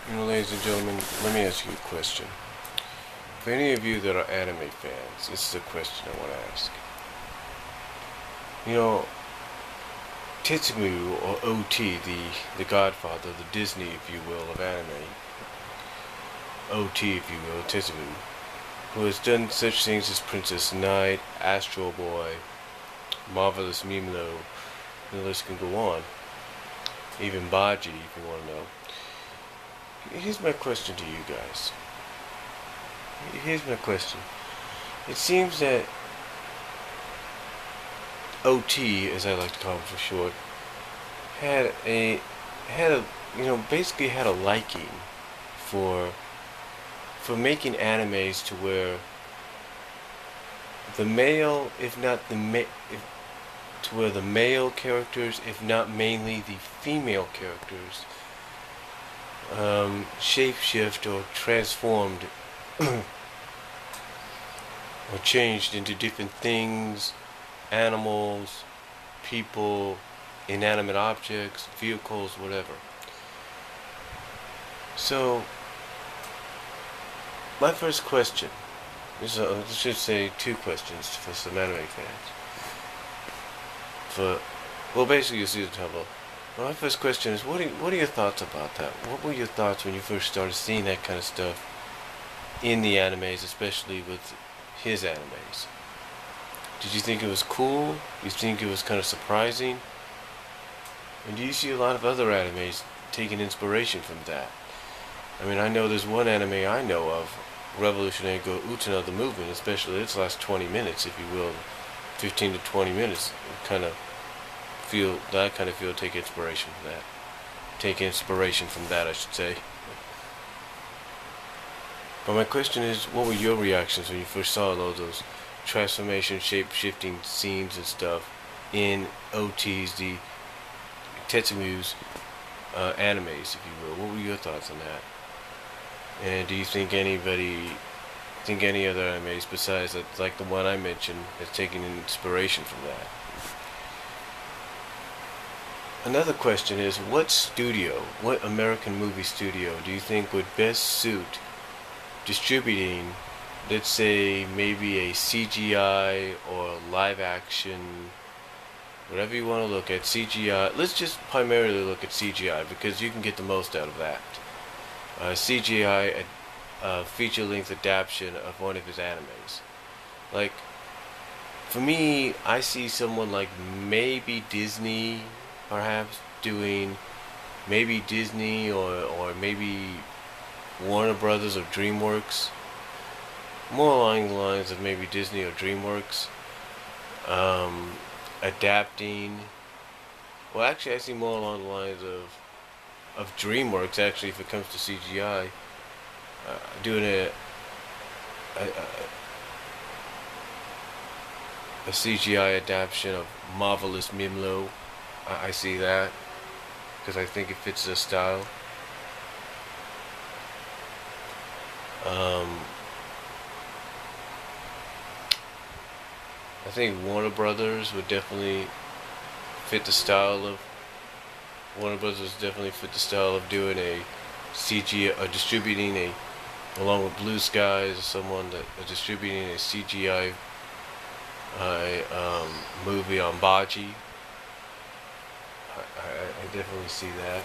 Ladies and gentlemen, let me ask you a question. For any of you that are anime fans, this is a question I want to ask. You know, Tetsumu, or OT, the godfather, the Disney, if you will, of anime, OT, if you will, Tetsumu, who has done such things as Princess Knight, Astro Boy, Marvelous Mimino, the list can go on. Even Baji, if you want to know. Here's my question to you guys. Here's my question. It seems that OT, as I like to call him for short, had a basically had a liking for making animes to where the male, if not the to where the male characters, if not mainly the female characters, shapeshift or transformed or changed into different things, animals, people, inanimate objects, vehicles, whatever. So, my first question, I should say two questions for some anime fans. Basically you'll see the title. My first question is, what are your thoughts about that? What were your thoughts when you first started seeing that kind of stuff in the animes, especially with his animes? Did you think it was cool? Do you think it was kind of surprising? And do you see a lot of other animes taking inspiration from that? I mean, I know there's one anime I know of, Revolutionary Go Utena, the movement, especially its last 20 minutes, if you will, 15 to 20 minutes, kind of feel take inspiration from that. Take inspiration from that, I should say. But my question is, what were your reactions when you first saw all those transformation, shape-shifting scenes and stuff in OT's, the Tetsumu's animes, if you will? What were your thoughts on that? And do you think any other animes besides that, like the one I mentioned, has taken inspiration from that? Another question is, what American movie studio do you think would best suit distributing, let's say, maybe a CGI or live action, whatever you want to look at, CGI. Let's just primarily look at CGI because you can get the most out of that. CGI, feature-length adaptation of one of his animes. Like, for me, I see someone like maybe Disney, perhaps, doing maybe Disney or maybe Warner Brothers or DreamWorks. More along the lines of maybe Disney or DreamWorks. Adapting. Well, actually, I see more along the lines of DreamWorks, actually, if it comes to CGI. Doing a CGI adaptation of Marvelous Mimlo. I see that because I think it fits the style. I think Warner Brothers would definitely fit the style of doing a CGI, distributing along with Blue Skies, someone that distributing a CGI movie on Baji. I definitely see that.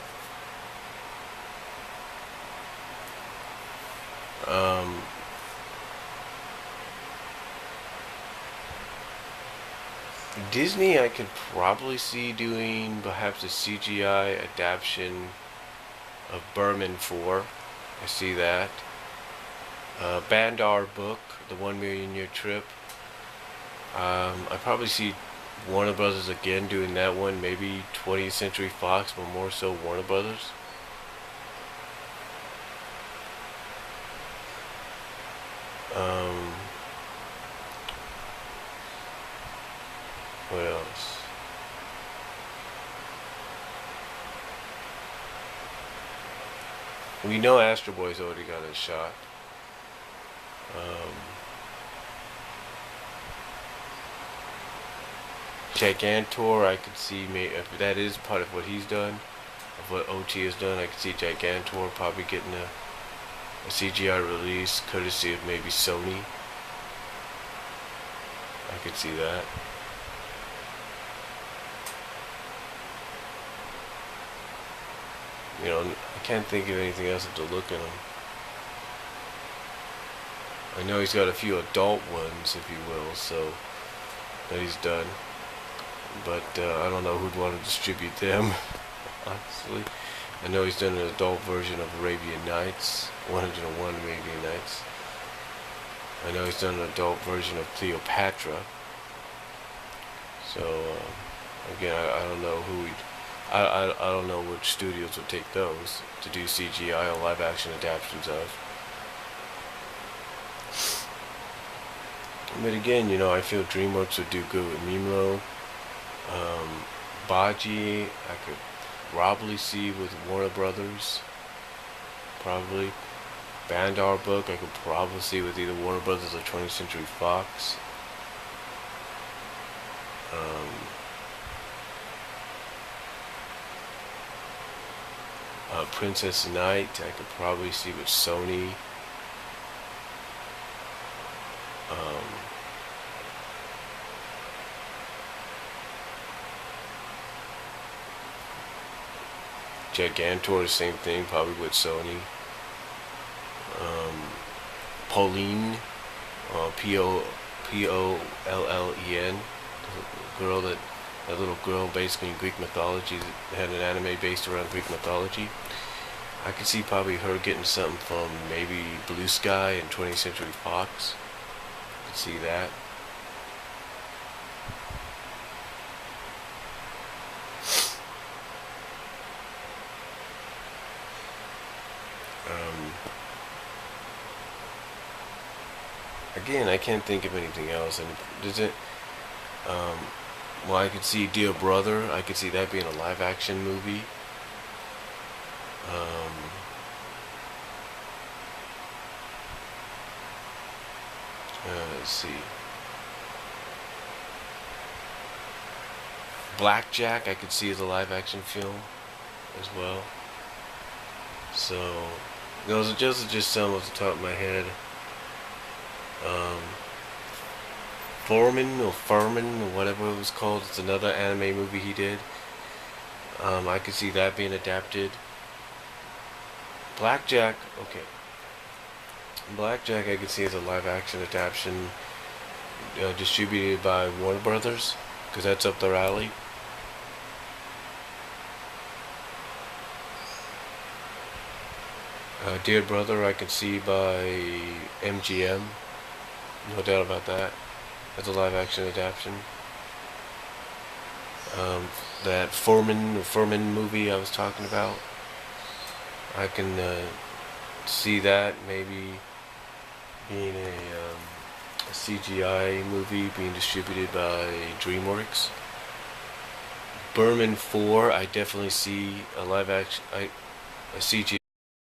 Disney, I could probably see doing perhaps a CGI adaptation of Berman 4. I see that. Bandar book, the 1 Million Year Trip. I probably see Warner Brothers again doing that one. Maybe 20th Century Fox, but more so Warner Brothers. What else? We know Astro Boy's already got a shot. Gigantor, I could see if that is part of what he's done. of what OT has done. I could see Gigantor probably getting a CGI release courtesy of maybe Sony. I could see that. You know, I can't think of anything else to look at him. I know he's got a few adult ones, if you will, so that he's done. But I don't know who'd want to distribute them, honestly. I know he's done an adult version of Arabian Nights, 101 Arabian Nights. I know he's done an adult version of Cleopatra. So, again, I don't know who he'd... I don't know which studios would take those to do CGI or live action adaptations of. But again, you know, I feel DreamWorks would do good with Mimlo. Baji, I could probably see with Warner Brothers. Probably. Bandar Book, I could probably see with either Warner Brothers or 20th Century Fox. Princess Night, I could probably see with Sony. Gigantor, the same thing, probably with Sony. Pauline, Pollen, girl that little girl basically in Greek mythology that had an anime based around Greek mythology. I could see probably her getting something from maybe Blue Sky and 20th Century Fox. I could see that. Again, I can't think of anything else. And does it? Well, I could see Dear Brother. I could see that being a live-action movie. Let's see. Blackjack, I could see as a live-action film as well. So, those are just some off the top of my head. Furman or whatever it was called. It's another anime movie he did. I could see that being adapted. Blackjack, okay. Blackjack I could see as a live action adaptation distributed by Warner Brothers, because that's up their alley. Dear Brother I could see by MGM. No doubt about that. That's a live action adaptation. That Furman movie I was talking about, I can see that maybe being a CGI movie being distributed by DreamWorks. Berman 4, I definitely see a live action, a CGI